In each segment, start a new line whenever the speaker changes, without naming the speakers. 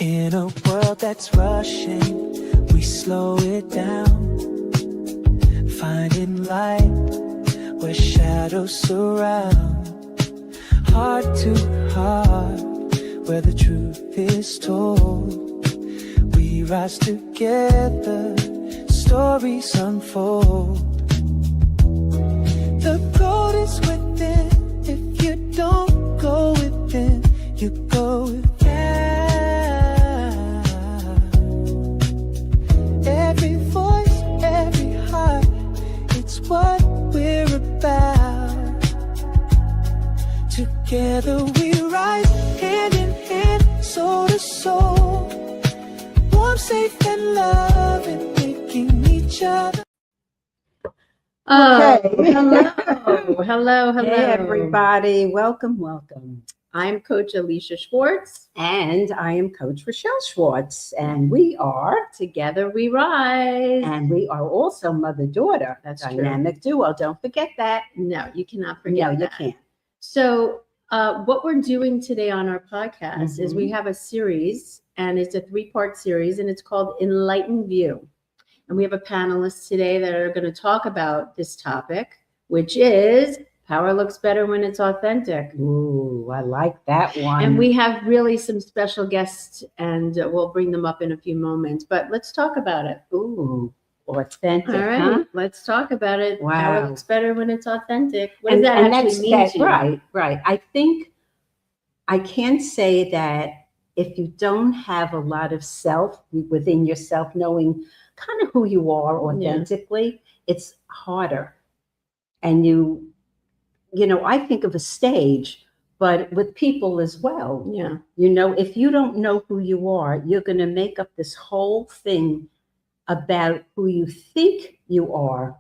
In a world that's rushing, we slow it down, finding light where shadows surround. Heart to heart, where the truth is told. We rise together, stories unfold. The road is within. If you don't go within, you go without. Every voice, every heart, it's what we're about. Together we rise, hand in hand, soul to soul. Warm, safe and loving, making each other.
Okay.
Hello.
Hey, everybody. Welcome.
I'm Coach Alisha Schwartz.
And I am Coach Rochelle Schwartz. And we are,
Together we rise.
and we are also mother-daughter.
That's
dynamic duo. Don't forget that.
No, you cannot forget
No,
that.
you can't.
So what we're doing today on our podcast is we have a series, and it's a 3-part series, and it's called Enlighten View. And we have a panelist today that are going to talk about this topic, which is power looks better when it's authentic.
Ooh, I like that one.
And we have really some special guests, and we'll bring them up in a few moments. But let's talk about it.
Ooh, authentic.
All right,
huh?
let's talk about it.
Wow.
Power looks better when it's authentic. What does that actually mean to you?
Right. I think I can say that if you don't have a lot of self within yourself, knowing kind of who you are authentically, it's harder. And you know, I think of a stage, but with people as well.
Yeah.
You know, if you don't know who you are, you're going to make up this whole thing about who you think you are.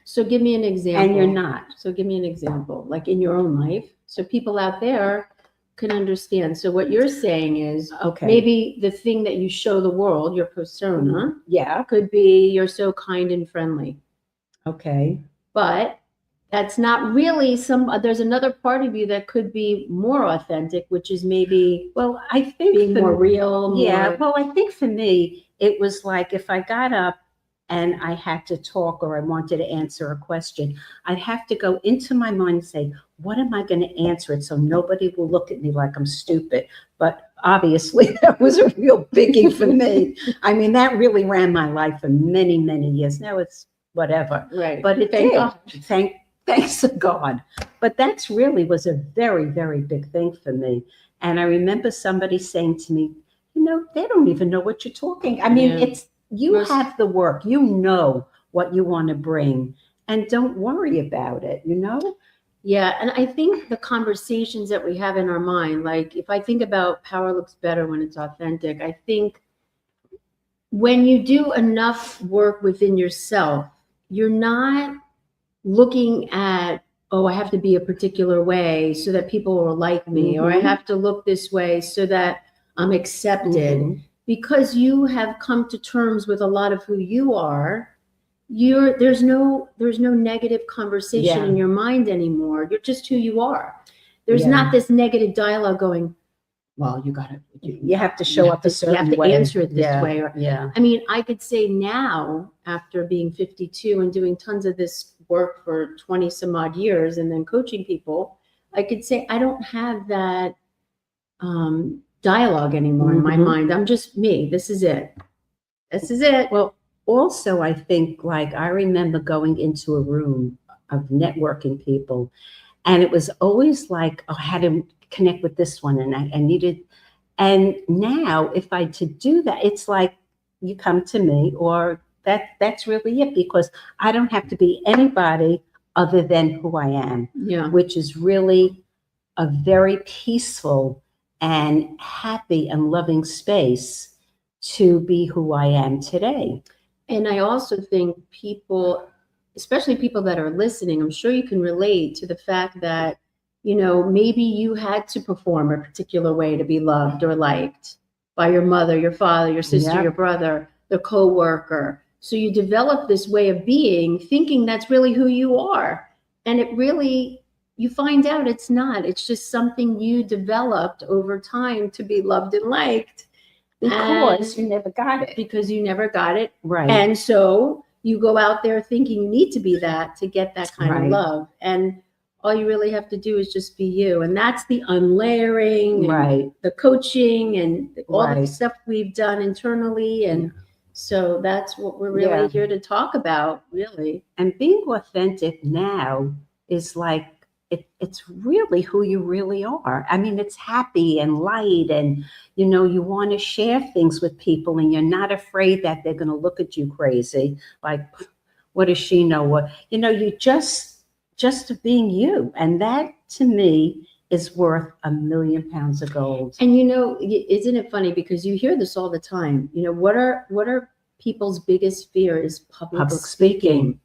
So give me an example.
And you're not.
So give me an example, like in your own life, so people out there can understand. So what you're saying is,
Okay.
maybe the thing that you show the world, your persona,
Yeah.
could be you're so kind and friendly.
Okay.
But that's not really there's another part of you that could be more authentic, which is maybe,
Well, I think
being more real.
Yeah. Well, I think for me, it was like if I got up and I had to talk or I wanted to answer a question, I'd have to go into my mind and say, what am I going to answer it so nobody will look at me like I'm stupid? But obviously that was a real biggie for me. I mean, that really ran my life for many, many years. Now it's whatever.
Right.
But it
Thank
did.
God.
Thanks to God. But that's really was a very, very big thing for me. And I remember somebody saying to me, you know, they don't even know what you're talking. I mean,
Yeah.
you have the work, you know what you want to bring, and don't worry about it, you know?
Yeah, and I think the conversations that we have in our mind, like if I think about power looks better when it's authentic, I think when you do enough work within yourself, you're not looking at, oh, I have to be a particular way so that people will like me, or I have to look this way so that I'm accepted. Because you have come to terms with a lot of who you are, there's no negative conversation in your mind anymore. You're just who you are. There's not this negative dialogue going, well, you have to show up a certain way. You have to answer it this way. Or, I mean, I could say now, after being 52 and doing tons of this work for 20 some odd years and then coaching people, I could say I don't have that dialogue anymore in my mind. I'm just me. This is it.
Well, also, I think, like, I remember going into a room of networking people, and it was always like, oh, I had to connect with this one, and I needed, and now if I to do that, it's like you come to me, or that's really it, because I don't have to be anybody other than who I am, which is really a very peaceful and happy and loving space to be who I am today.
And I also think people, especially people that are listening, I'm sure you can relate to the fact that, you know, maybe you had to perform a particular way to be loved or liked by your mother, your father, your sister, your brother, the coworker. So you develop this way of being, thinking that's really who you are. And it really, you find out it's not. It's just something you developed over time to be loved and liked.
Because you never got it.
Because you never got it.
Right.
And so you go out there thinking you need to be that to get that kind of
Right.
love. And all you really have to do is just be you. And that's the unlayering, and
Right.
the coaching, and all the
Right.
stuff we've done internally. And so that's what we're really here to talk about, really.
And being authentic now is like, it's really who you really are. I mean, it's happy and light, and, you know, you want to share things with people, and you're not afraid that they're going to look at you crazy. Like, what does she know? What, you know, you just being you. And that to me is worth £1,000,000 of gold.
And, you know, isn't it funny? Because you hear this all the time. You know, what are people's biggest fear is public speaking.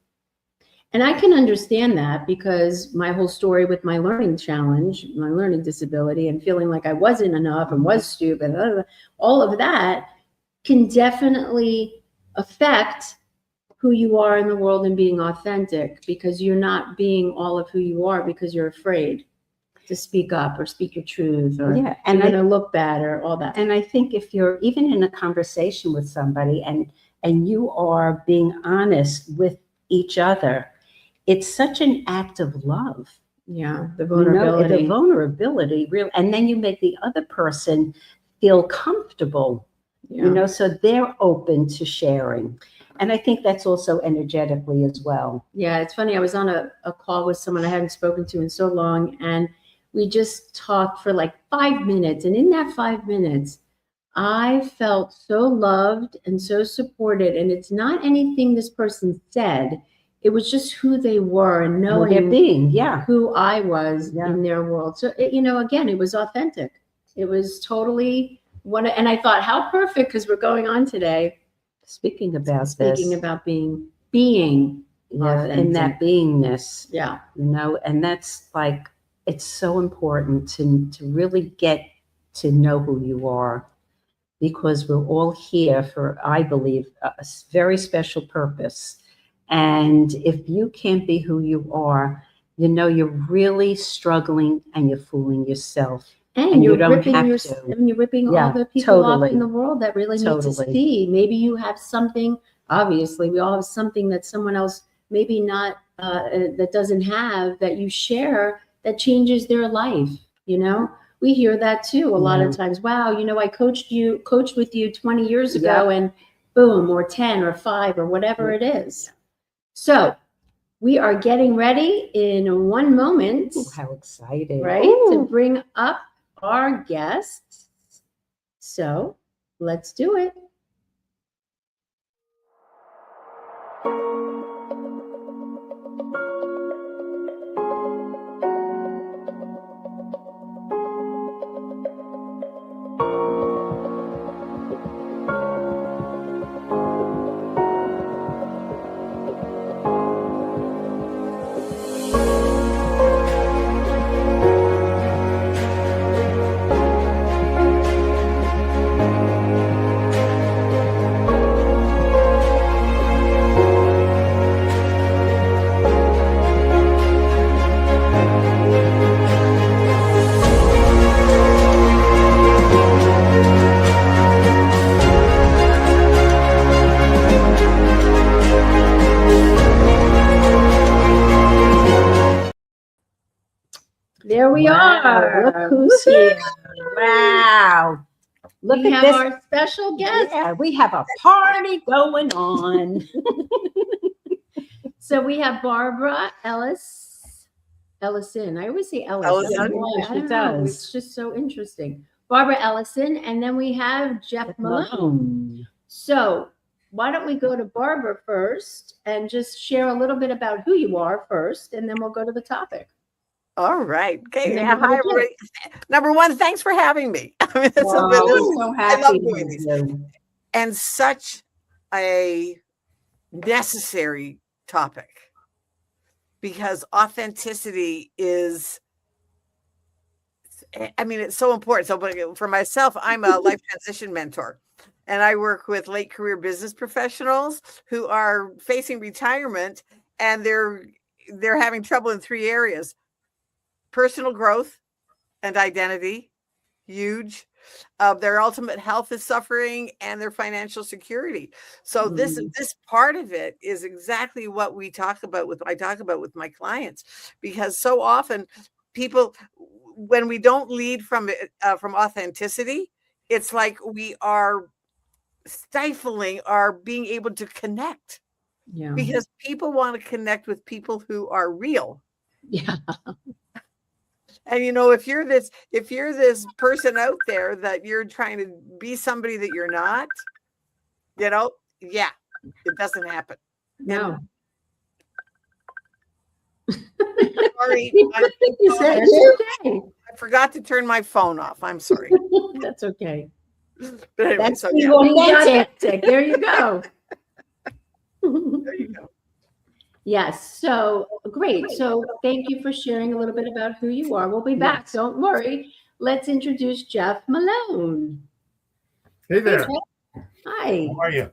And I can understand that, because my whole story with my learning challenge, my learning disability, and feeling like I wasn't enough and was stupid, all of that can definitely affect who you are in the world and being authentic, because you're not being all of who you are because you're afraid to speak up or speak your truth, or
and
you're going to look bad, or all that.
And I think if you're even in a conversation with somebody and you are being honest with each other, it's such an act of love.
Yeah, the vulnerability.
You know, the vulnerability, real, and then you make the other person feel comfortable. You know, so they're open to sharing. And I think that's also energetically as well.
Yeah, it's funny. I was on a call with someone I hadn't spoken to in so long, and we just talked for like 5 minutes. And in that 5 minutes, I felt so loved and so supported. And it's not anything this person said. It was just who they were, and knowing
their being,
who I was in their world. So, you know, again, it was authentic. It was totally and I thought, how perfect, because we're going on today. Speaking about being authentic.
in that beingness.
Yeah.
You know, and that's like, it's so important to really get to know who you are, because we're all here for, I believe, a very special purpose. And if you can't be who you are, you know, you're really struggling and you're fooling yourself.
And
you
you're
don't
ripping
have to.
you're ripping all the people off in the world that really need to see. Maybe you have something, obviously, we all have something that someone else maybe not, that doesn't have, that you share, that changes their life, you know? We hear that too a lot of times. Wow, you know, I coached with you 20 years ago, and boom, or 10 or 5 or whatever it is. So we are getting ready in one moment.
Ooh, how exciting.
Right? To bring up our guests. So let's do it. There we are.
Look who's here. Wow. Look
We
at
have
this.
our special guest.
Yeah, we have a party going on.
So we have Barbara Ellison. I always say Ellison.
Ellison.
I don't know. It's just so interesting. Barbara Ellison, and then we have Jeff Malone. So why don't we go to Barbara first and just share a little bit about who you are first, and then we'll go to the topic.
All right. Okay. Yeah, hi, everybody. Number one, thanks for having me. I mean,
so happy
I love doing these.
you.
And such a necessary topic, because authenticity is, I mean, it's so important. So for myself, I'm a life transition mentor, and I work with late career business professionals who are facing retirement, and they're having trouble in 3 areas: personal growth and identity, huge. Their ultimate health is suffering and their financial security. So this part of it is exactly what I talk about with my clients, because so often people, when we don't lead from authenticity, it's like we are stifling our being able to connect, because people want to connect with people who are real.
Yeah.
And if you're this person out there that you're trying to be somebody that you're not, it doesn't happen.
No.
Sorry,
Okay.
I forgot to turn my phone off. I'm sorry.
That's okay.
But anyway,
That's
so
being
yeah,
authentic.
There you go.
there you go.
Yes. So great. So thank you for sharing a little bit about who you are. We'll be back. Don't worry. Let's introduce Jeff Malone.
Hey there.
Hi.
How are you?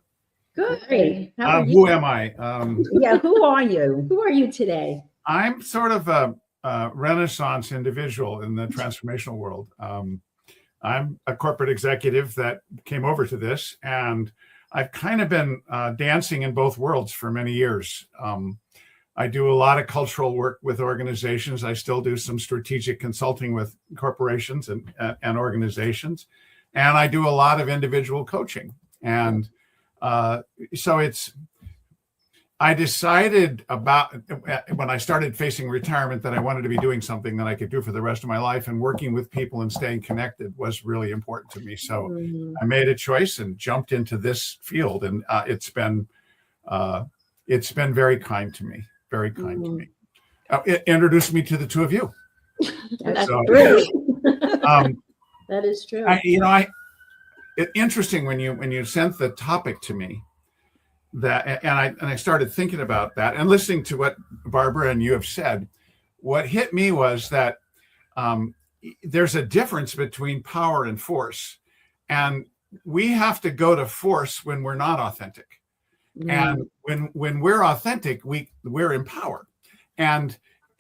Good. How are you?
Who am I?
Yeah, who are you?
Who are you today?
I'm sort of a Renaissance individual in the transformational world. I'm a corporate executive that came over to this, and I've kind of been dancing in both worlds for many years. I do a lot of cultural work with organizations. I still do some strategic consulting with corporations and organizations. And I do a lot of individual coaching. And so I decided when I started facing retirement that I wanted to be doing something that I could do for the rest of my life, and working with people and staying connected was really important to me. So I made a choice and jumped into this field, and it's been very kind to me, very kind to me. It introduced me to the two of you.
That's
So,
true. That is true.
It's interesting when you sent the topic to me, that and I started thinking about that and listening to what Barbara and you have said. What hit me was that there's a difference between power and force, and we have to go to force when we're not authentic. And when we're authentic, we're empowered, and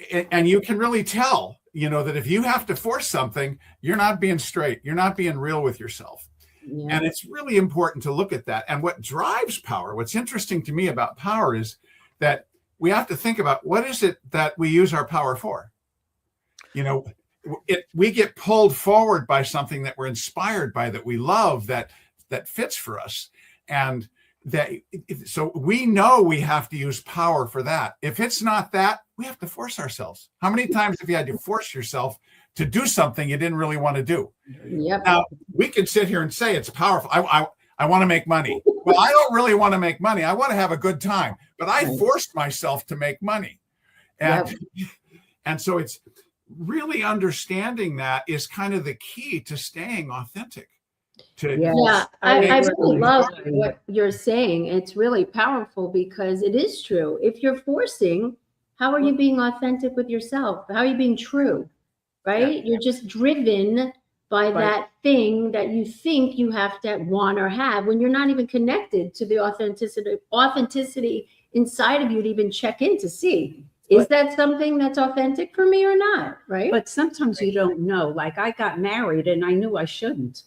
you can really tell, that if you have to force something, you're not being straight, you're not being real with yourself.
Yeah.
And it's really important to look at that. And what drives power, what's interesting to me about power, is that we have to think about, what is it that we use our power for? We get pulled forward by something that we're inspired by, that we love, that fits for us. And so we know we have to use power for that. If it's not that, we have to force ourselves. How many times have you had to force yourself to do something you didn't really want to do?
Yep.
Now, we can sit here and say it's powerful. I want to make money. Well, I don't really want to make money. I want to have a good time, but I forced myself to make money. And so it's really understanding that is kind of the key to staying authentic.
Yeah, I really love what you're saying. It's really powerful, because it is true. If you're forcing, how are you being authentic with yourself? How are you being true? Right? Yeah. You're just driven by that thing that you think you have to want or have, when you're not even connected to the authenticity inside of you to even check in to see, is that something that's authentic for me or not? Right?
But sometimes you don't know. Like, I got married and I knew I shouldn't,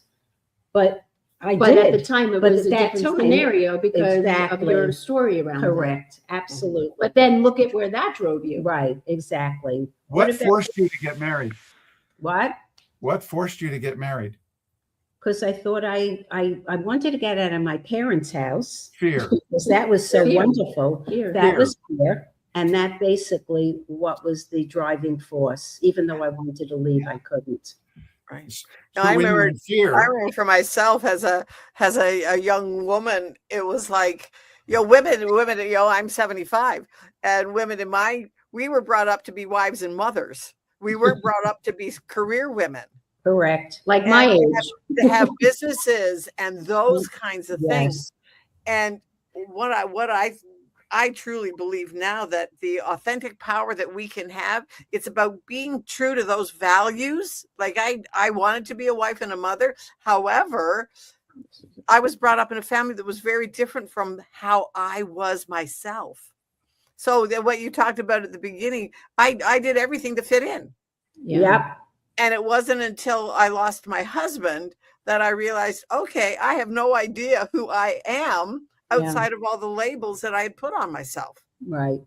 but I did.
At the time, it was a different scenario because of your story around
Correct. That. Absolutely.
But then look at where that drove you.
Right. Exactly.
What forced you to get married?
What
forced you to get married?
Because I thought I wanted to get out of my parents' house.
Fear.
Because that was so wonderful.
Fear.
Was fear. And that basically what was the driving force. Even though I wanted to leave, I couldn't.
Right.
So
I remember for myself as a young woman, it was like, women, I'm 75, and women we were brought up to be wives and mothers. We weren't brought up to be career women.
Correct.
Like my age.
To have businesses and those kinds of things. And what I truly believe now, that the authentic power that we can have, it's about being true to those values. Like I wanted to be a wife and a mother. However, I was brought up in a family that was very different from how I was myself. So what you talked about at the beginning, I did everything to fit in.
Yep.
And it wasn't until I lost my husband that I realized, okay, I have no idea who I am outside of all the labels that I had put on myself.
Right.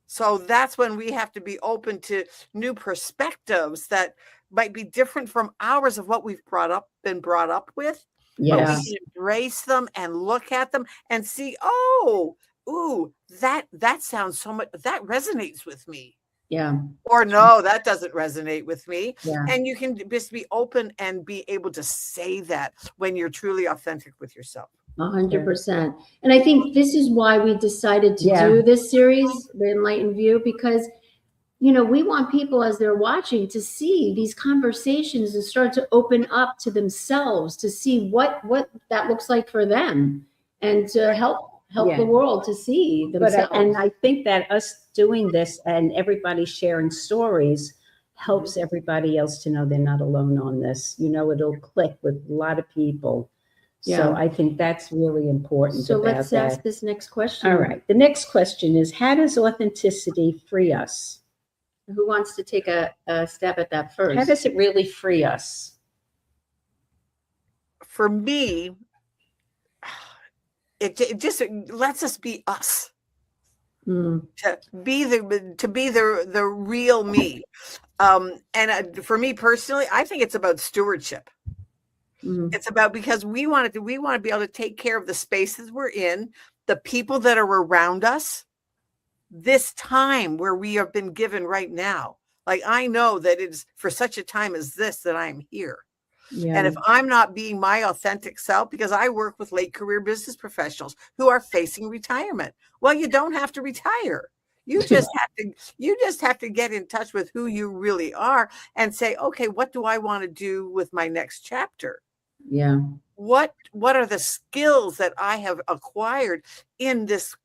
So that's when we have to be open to new perspectives that might be different from ours of what we've been brought up with. But we can embrace them and look at them and see, oh, ooh, that sounds so much, that resonates with me.
Yeah.
Or no, that doesn't resonate with me.
Yeah.
And you can just be open and be able to say that when you're truly authentic with yourself.
100%. And I think this is why we decided to do this series, the Enlighten View, because, you know, we want people as they're watching to see these conversations and start to open up to themselves, to see what that looks like for them, and to help the world to see themselves.
And I think that us doing this and everybody sharing stories helps everybody else to know they're not alone on this. You know, it'll click with a lot of people. So I think that's really important.
So let's ask this next question.
All right. The next question is, how does authenticity free us?
Who wants to take a stab at that first?
How does it really free us?
For me, it just lets us be us. To be the real me. And for me personally, I think it's about stewardship. It's about, because we want to be able to take care of the spaces we're in, the people that are around us, this time where we have been given right now. Like, I know that it's for such a time as this that I'm here. And if I'm not being my authentic self, because I work with late career business professionals who are facing retirement. Well, you don't have to retire. You just have to get in touch with who you really are and say, okay, what do I want to do with my next chapter?
Yeah.
What are the skills that I have acquired in this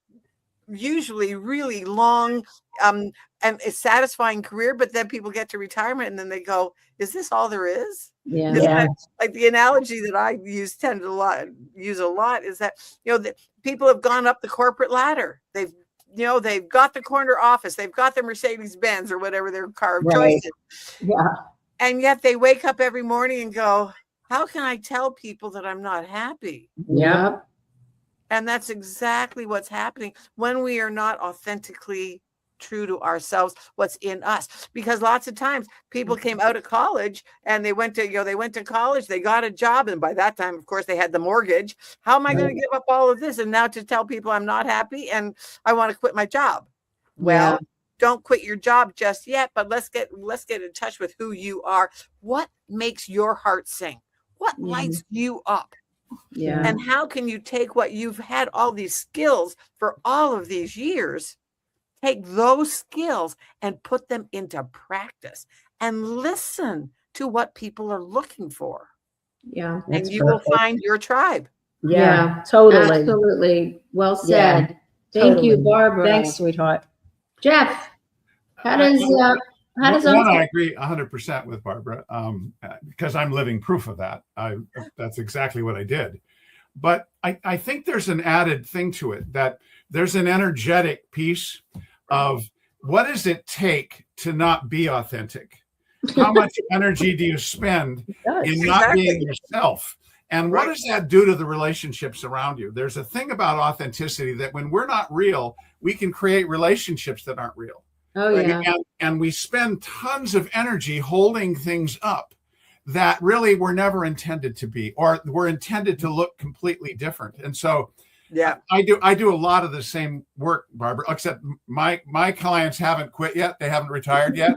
usually really long and a satisfying career? But then people get to retirement and then they go, is this all there is? Like the analogy that I tend to use a lot is that, you know, people have gone up the corporate ladder. They've got the corner office, they've got the Mercedes-Benz or whatever their car of choice is. And yet they wake up every morning and go, how can I tell people that I'm not happy? And that's exactly what's happening when we are not authentically true to ourselves, what's in us. Because lots of times people came out of college and they went to college, they got a job, and by that time, of course, they had the mortgage. How am I going to give up all of this and now to tell people I'm not happy and I want to quit my job? Well, don't quit your job just yet, but let's get in touch with who you are. What makes your heart sing? What lights you up? And how can you take what you've had, all these skills for all of these years, take those skills and put them into practice and listen to what people are looking for? And you will find your tribe.
Totally.
Absolutely. Well said. Thank you, Barbara.
Thanks, sweetheart.
Jeff, how does
I agree 100% with Barbara, because I'm living proof of that. That's exactly what I did. But I think there's an added thing to it, that there's an energetic piece of what does it take to not be authentic? How much energy do you spend in not being yourself? And what does that do to the relationships around you? There's a thing about authenticity that when we're not real, we can create relationships that aren't real. And we spend tons of energy holding things up that really were never intended to be, or were intended to look completely different. And so I do a lot of the same work, Barbara, except my clients haven't quit yet. They haven't retired yet,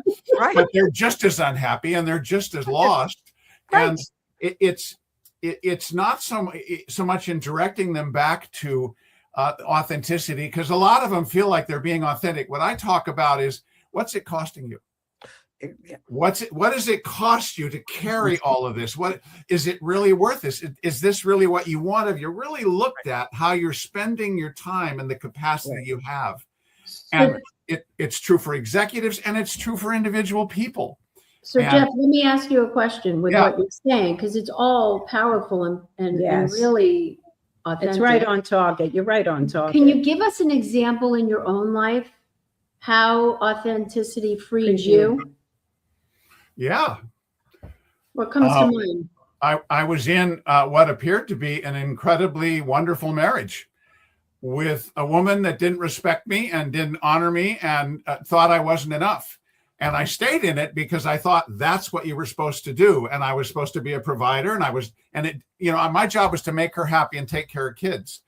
but they're just as unhappy and they're just as lost. And it's not so much in directing them back to authenticity, because a lot of them feel like they're being authentic. What I talk about is, what's it costing you? What does it cost you to carry all of this? What is it really worth? Is this really what you want? Have you really looked at how you're spending your time and the capacity you have? And it's true for executives and it's true for individual people.
So Jeff, let me ask you a question with what you're saying, because it's all powerful and really authentic.
It's right on target. You're right on target.
Can you give us an example in your own life how authenticity freed you?
Yeah.
What comes to mind?
I was in what appeared to be an incredibly wonderful marriage with a woman that didn't respect me and didn't honor me and thought I wasn't enough. And I stayed in it because I thought that's what you were supposed to do. And I was supposed to be a provider. My job was to make her happy and take care of kids.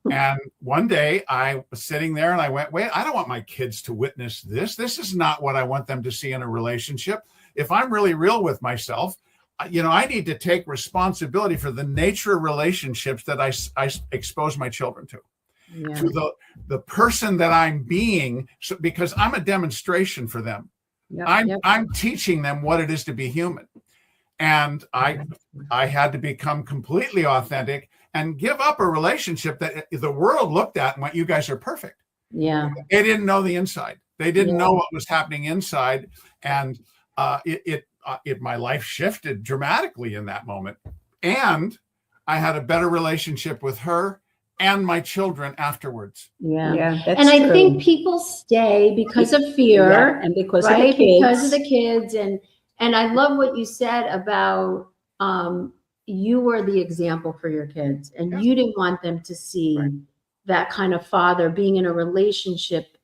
And one day I was sitting there and I went, wait, I don't want my kids to witness this. This is not what I want them to see in a relationship. If I'm really real with myself, I need to take responsibility for the nature of relationships that I expose my children to.
Yeah.
To the person that I'm being, because I'm a demonstration for them.
Yep.
I'm teaching them what it is to be human. And I had to become completely authentic and give up a relationship that the world looked at and went, you guys are perfect.
Yeah.
They didn't know the inside. They didn't know what was happening inside. And my life shifted dramatically in that moment. And I had a better relationship with her and my children afterwards.
Yeah.
That's
And I
true.
think people stay because of fear,
Yeah, and because
right?
of the kids.
Because of the kids. And I love what you said about you were the example for your kids, and you didn't want them to see that kind of father being in a relationship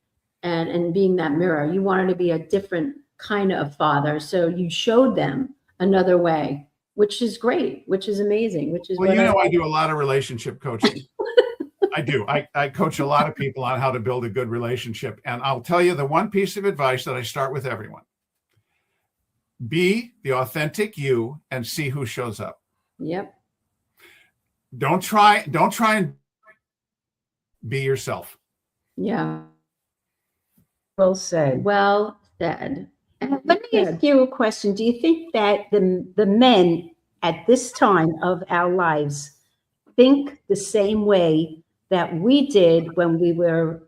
and being that mirror. You wanted to be a different kind of father. So you showed them another way, which is great, which is amazing, which is
Well, I do a lot of relationship coaching. I do. I coach a lot of people on how to build a good relationship. And I'll tell you the one piece of advice that I start with everyone. Be the authentic you and see who shows up.
Yep.
Don't try and be yourself.
Yeah.
Well said.
Well said.
Let me ask you a question. Do you think that the men at this time of our lives think the same way that we did when we were,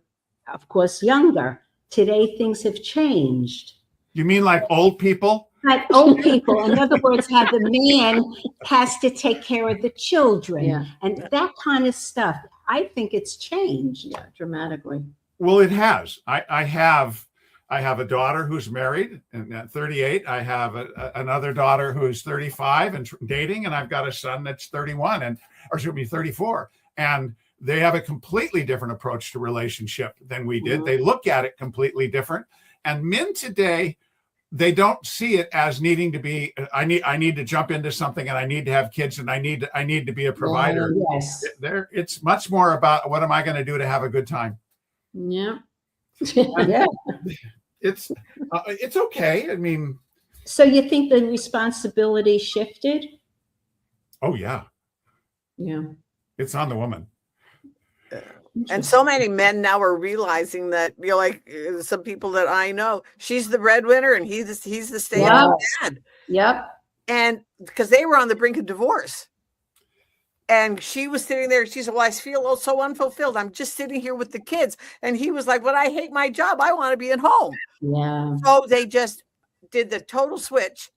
of course, younger? Today, things have changed.
You mean like old people?
Like old people, in other words, how the man has to take care of the children and that kind of stuff. I think it's changed.
Yeah, dramatically.
Well, it has. I have a daughter who's married and at 38. I have another daughter who's 35 and dating, and I've got a son that's 31 or should be 34. And they have a completely different approach to relationship than we did. They look at it completely different. And men today, they don't see it as needing to be, I need to jump into something and I need to have kids and I need to be a provider.
Yes.
It's much more about what am I going to do to have a good time?
Yeah.
Yeah.
It's okay. I mean,
So you think the responsibility shifted?
oh yeah,
Yeah.
it's on the woman.
And so many men now are realizing that, like some people that I know, she's the breadwinner and he's the stay-at-home dad.
Yep.
And because they were on the brink of divorce. And she was sitting there. She said, well, I feel so unfulfilled. I'm just sitting here with the kids. And he was like, well, I hate my job. I want to be at home.
Yeah.
So they just did the total switch.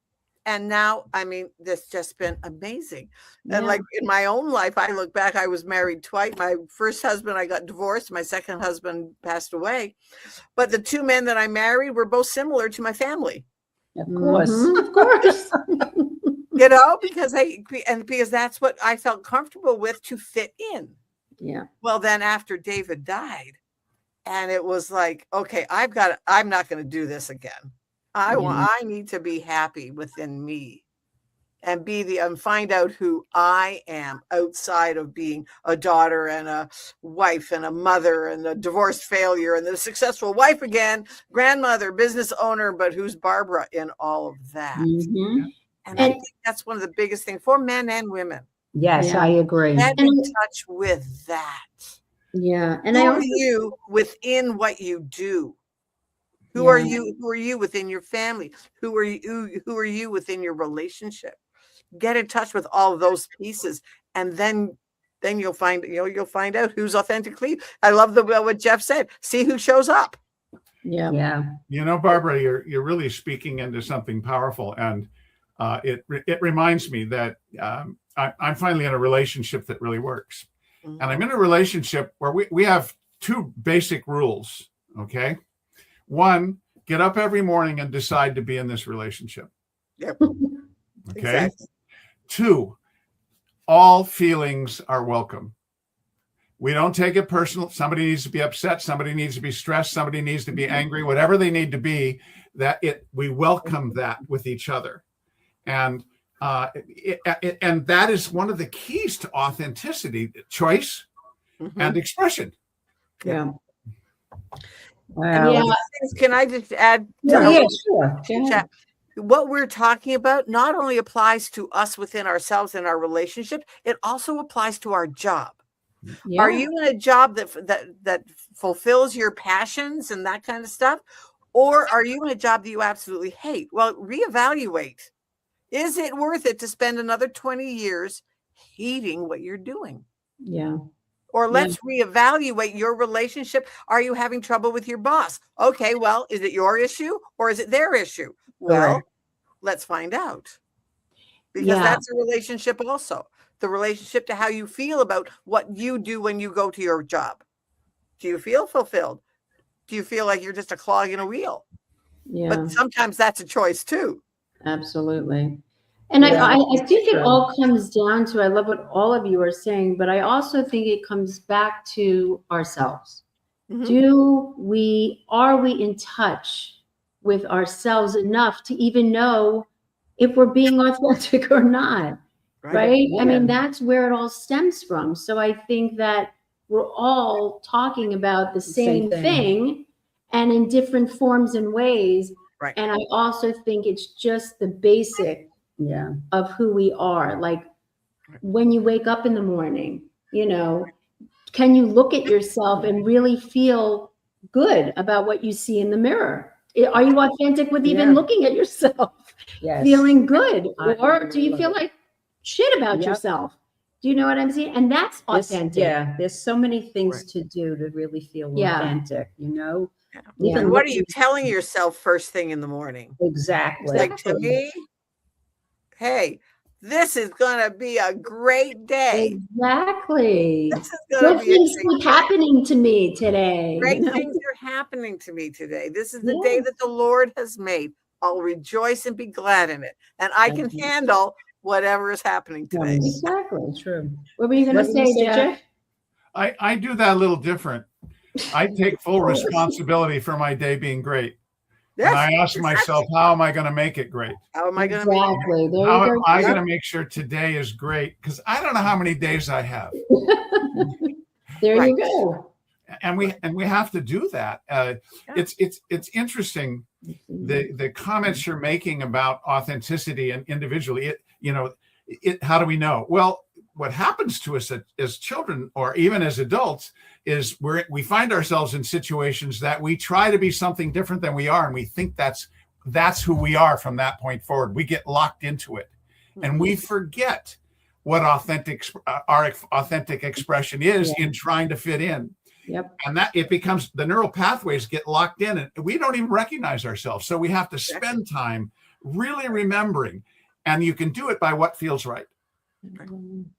And now, I mean, this just been amazing. And like in my own life, I look back, I was married twice. My first husband, I got divorced. My second husband passed away. But the two men that I married were both similar to my family.
Of course.
Of course.
Because that's what I felt comfortable with to fit in.
Yeah.
Well, then after David died, and it was like, okay, I'm not going to do this again. I need to be happy within me and find out who I am outside of being a daughter and a wife and a mother and a divorced failure and the successful wife again, grandmother, business owner, but who's Barbara in all of that.
Mm-hmm.
And I think that's one of the biggest things for men and women.
Yes, I agree.
Get in touch with that.
Yeah. And
who are you within what you do? Who are you? Who are you within your family? Who are you within your relationship? Get in touch with all of those pieces, and then you'll find out who's authentically. I love what Jeff said. See who shows up.
Yeah.
Yeah.
Barbara, you're really speaking into something powerful, and it reminds me that I'm finally in a relationship that really works, and I'm in a relationship where we have two basic rules. Okay. One, get up every morning and decide to be in this relationship.
Yep.
Okay.
Exactly.
2, all feelings are welcome. We don't take it personal. Somebody needs to be upset. Somebody needs to be stressed. Somebody needs to be angry, whatever they need to be, we welcome that with each other. And and that is one of the keys to authenticity, choice and expression.
Yeah.
And one of the things, can I just add?
Sure.
What we're talking about not only applies to us within ourselves and our relationship, it also applies to our job.
Yeah.
Are you in a job that fulfills your passions and that kind of stuff? Or are you in a job that you absolutely hate? Well, reevaluate. Is it worth it to spend another 20 years hating what you're doing?
Yeah.
Or let's reevaluate your relationship. Are you having trouble with your boss? Okay, well, is it your issue or is it their issue? Well, let's find out. Because that's a relationship also. The relationship to how you feel about what you do when you go to your job. Do you feel fulfilled? Do you feel like you're just a clog in a wheel?
Yeah.
But sometimes that's a choice too.
Absolutely. And I think it all comes down to, I love what all of you are saying, but I also think it comes back to ourselves.
Mm-hmm.
Are we in touch with ourselves enough to even know if we're being authentic or not? Right?
Yeah.
I mean, that's where it all stems from. So I think that we're all talking about the same thing and in different forms and ways.
Right.
And I also think it's just the basic of who we are. Like when you wake up in the morning, you know, can you look at yourself and really feel good about what you see in the mirror? Are you authentic with even looking at yourself, feeling good? Or do you feel like shit about yourself? Do you know what I'm saying? And that's authentic.
There's so many things to do to really feel authentic, you know?
And what are you telling yourself first thing in the morning?
Exactly.
Like to me, hey, this is going to be a great day.
Exactly.
This is going to be
things keep happening to me today.
Great things are happening to me today. This is the day that the Lord has made. I'll rejoice and be glad in it. And I can handle whatever is happening today.
Exactly. True. What were you going to say, Jeff?
I do that a little different. I take full responsibility for my day being great. Yes, and I ask myself, how am I going to make it great?
How am I going to
make it?
How am I going to make sure today is great? Because I don't know how many days I have.
There you go.
And we have to do that. It's interesting the comments you're making about authenticity and individually. How do we know? Well, what happens to us as children or even as adults is we find ourselves in situations that we try to be something different than we are, and we think that's who we are from that point forward. We get locked into it, and we forget what our authentic expression is in trying to fit in.
Yep.
And that it becomes the neural pathways get locked in, and we don't even recognize ourselves. So we have to spend time really remembering, and you can do it by what feels right.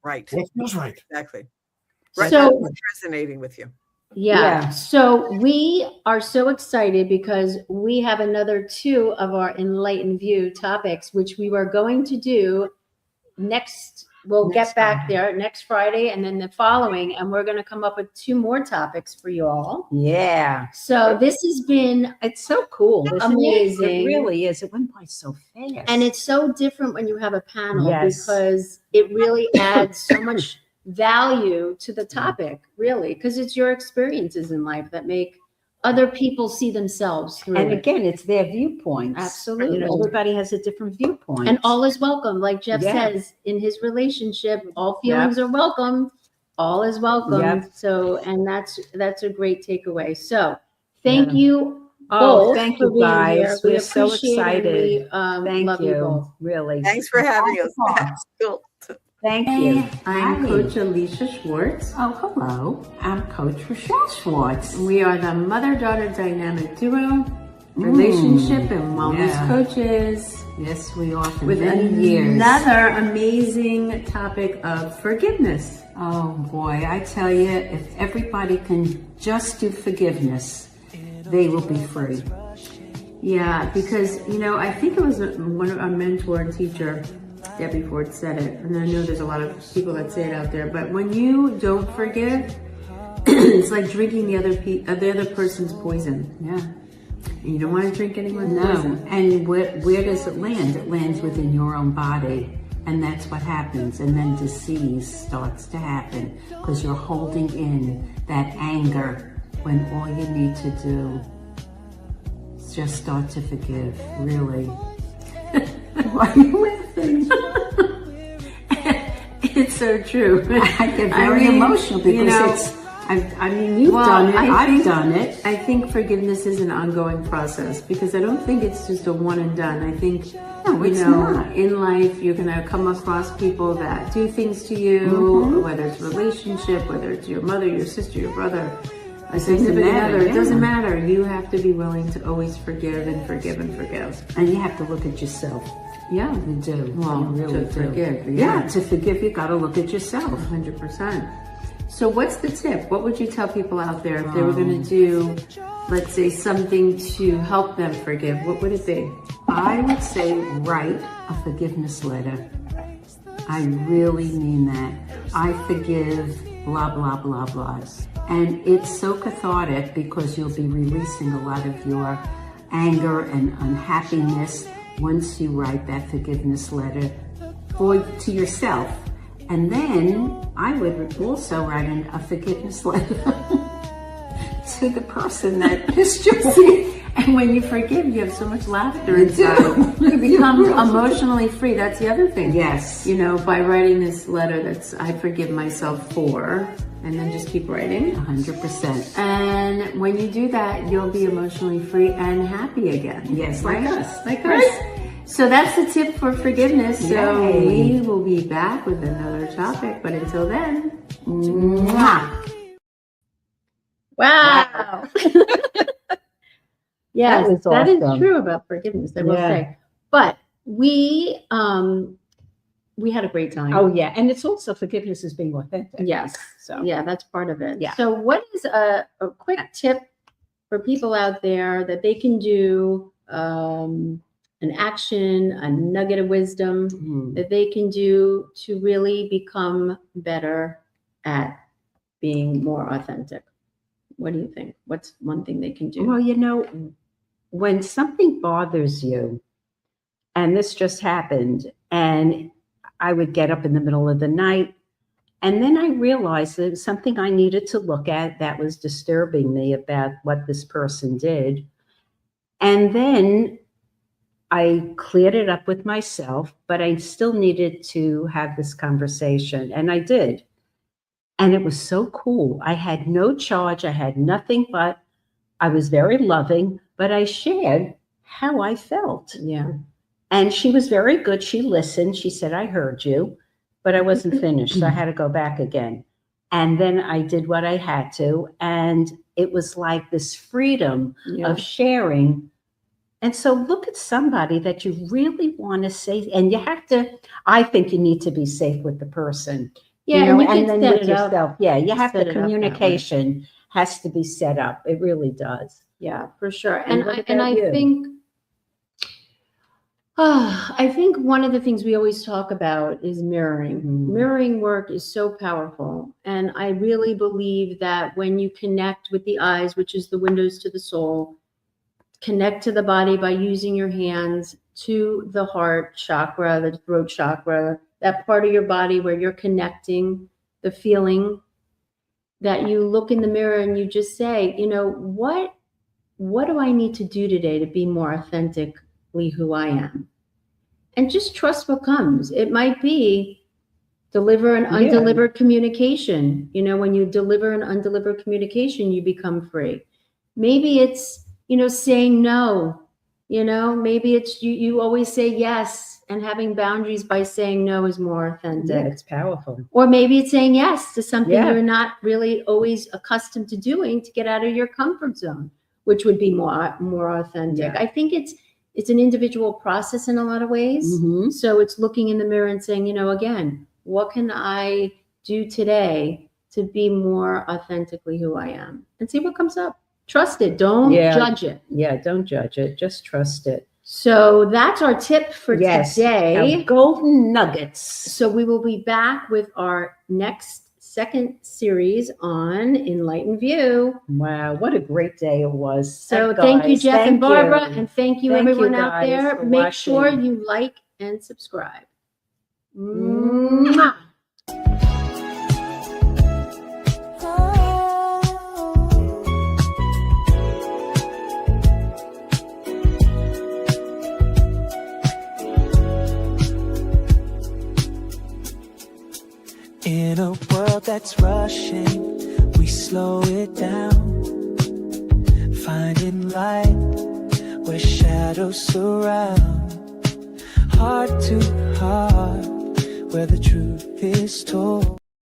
Right.
What feels right.
Exactly. Right.
So
what's resonating with you.
Yeah. So we are so excited because we have another 2 of our Enlighten View topics, which we were going to do next. We'll get back there next Friday and then the following, and we're going to come up with 2 more topics for you all.
Yeah.
So this has been,
it's so cool.
Amazing.
It really is. It went by so fast.
And it's so different when you have a panel because it really adds so much value to the topic, really, because it's your experiences in life that make other people see themselves through
and
it.
again, it's their viewpoints.
Absolutely.
Everybody has a different viewpoint.
And all is welcome. Like Jeff says, in his relationship, all feelings are welcome. All is welcome. So, and that's a great takeaway. So thank you both.
Thank
for
you
being
guys.
here.
We're
We
so
appreciate
excited.
it.
Thank
love
you
both.
really.
Thanks for having us. That's cool.
Thank you.
I'm Coach Alisha Schwartz.
Oh, hello. I'm Coach Rochelle Schwartz.
We are the mother-daughter dynamic duo, relationship and wellness coaches.
Yes, we are for
with
many years.
Another amazing topic of forgiveness.
Oh boy, I tell you, if everybody can just do forgiveness, they will be free.
Yeah, because, I think it was one of our mentor and teacher Debbie Ford said it, and I know there's a lot of people that say it out there, but when you don't forgive, it's like drinking the other person's poison.
Yeah.
And you don't want to drink anyone's
No.
poison.
And where does it land? It lands within your own body. And that's what happens. And then disease starts to happen because you're holding in that anger when all you need to do is just start to forgive, really. Why are you laughing?
It's so true.
I get very emotional because you've done it, I've done it.
I think forgiveness is an ongoing process because I don't think it's just a one and done. I think,
not.
in life, you're going to come across people that do things to you, whether it's relationship, whether it's your mother, your sister, your brother, a significant other. It doesn't matter. You have to be willing to always forgive and forgive and forgive.
And you have to look at yourself.
Yeah.
You do.
Well,
you really
to
do.
forgive.
Yeah, to forgive, you got to look at yourself.
100%. So what's the tip? What would you tell people out there if they were going to do, let's say, something to help them forgive? What would it be?
I would say write a forgiveness letter. I really mean that. I forgive blah, blah, blah, blah. And it's so cathartic because you'll be releasing a lot of your anger and unhappiness once you write that forgiveness letter to yourself. And then I would also write a forgiveness letter to the person that pissed you off.
And when you forgive, you have so much laughter inside. You become emotionally free. That's the other thing.
Yes.
By writing this letter that's I forgive myself for, and then just keep writing.
100%.
And when you do that, you'll be emotionally free and happy again.
Yes, like us.
Like us. So that's the tip for forgiveness. So
Yay.
we will be back with another topic. But until then,
Mwah.
Wow. Yes,
was
that is
awesome.
true about forgiveness, I will
Yeah.
say. But we had a great time.
Oh yeah, and it's also forgiveness is being authentic.
Yes.
So
Yeah, that's part of it.
Yeah.
So what is a quick tip for people out there that they can do, an action, a nugget of wisdom that they can do to really become better at being more authentic? What do you think? What's one thing they can do?
Well, when something bothers you, and this just happened, and I would get up in the middle of the night, and then I realized that it was something I needed to look at that was disturbing me about what this person did. And then I cleared it up with myself, but I still needed to have this conversation, and I did. And it was so cool. I had no charge. I had nothing, but I was very loving, but I shared how I felt.
Yeah.
And she was very good. She listened. She said, I heard you, but I wasn't finished. So I had to go back again. And then I did what I had to. And it was like this freedom of sharing. And so look at somebody that you really want to say, and you have to, I think you need to be safe with the person.
Yeah,
and
and you
then
can set
with
it up.
yourself. Yeah, you have
Set
the
it up that way.
communication has to be set up. It really does.
Yeah, for sure.
And
And
what
I
about you?
think I think one of the things we always talk about is mirroring.
Mhm.
Mirroring work is so powerful. And I really believe that when you connect with the eyes, which is the windows to the soul, connect to the body by using your hands to the heart chakra, the throat chakra, that part of your body where you're connecting the feeling, that you look in the mirror and you just say, what do I need to do today to be more authentically who I am? And just trust what comes. It might be deliver an undelivered communication. When you deliver an undelivered communication, you become free. Maybe it's, saying no. Maybe it's you always say yes, and having boundaries by saying no is more authentic.
Yeah, it's powerful.
Or maybe it's saying yes to something
Yeah.
you're not really always accustomed to doing to get out of your comfort zone, which would be more authentic.
Yeah.
I think it's an individual process in a lot of ways.
Mhm.
So it's looking in the mirror and saying, again, what can I do today to be more authentically who I am? And see what comes up. Trust it. Don't
Yeah.
judge it.
Yeah, don't judge it. Just trust it.
So that's our tip for
Yes,
today.
our golden nuggets.
So we will be back with our second series on Enlighten View.
Wow, what a great day it was.
So
Guys,
thank you, Jeff and Barbara,
you.
and thank you
Thank you,
everyone out
guys,
there.
for
Make sure
watching.
you like and subscribe.
Mwah.
In a world that's rushing, we slow it down, finding light where shadows surround, heart to heart where the truth is told.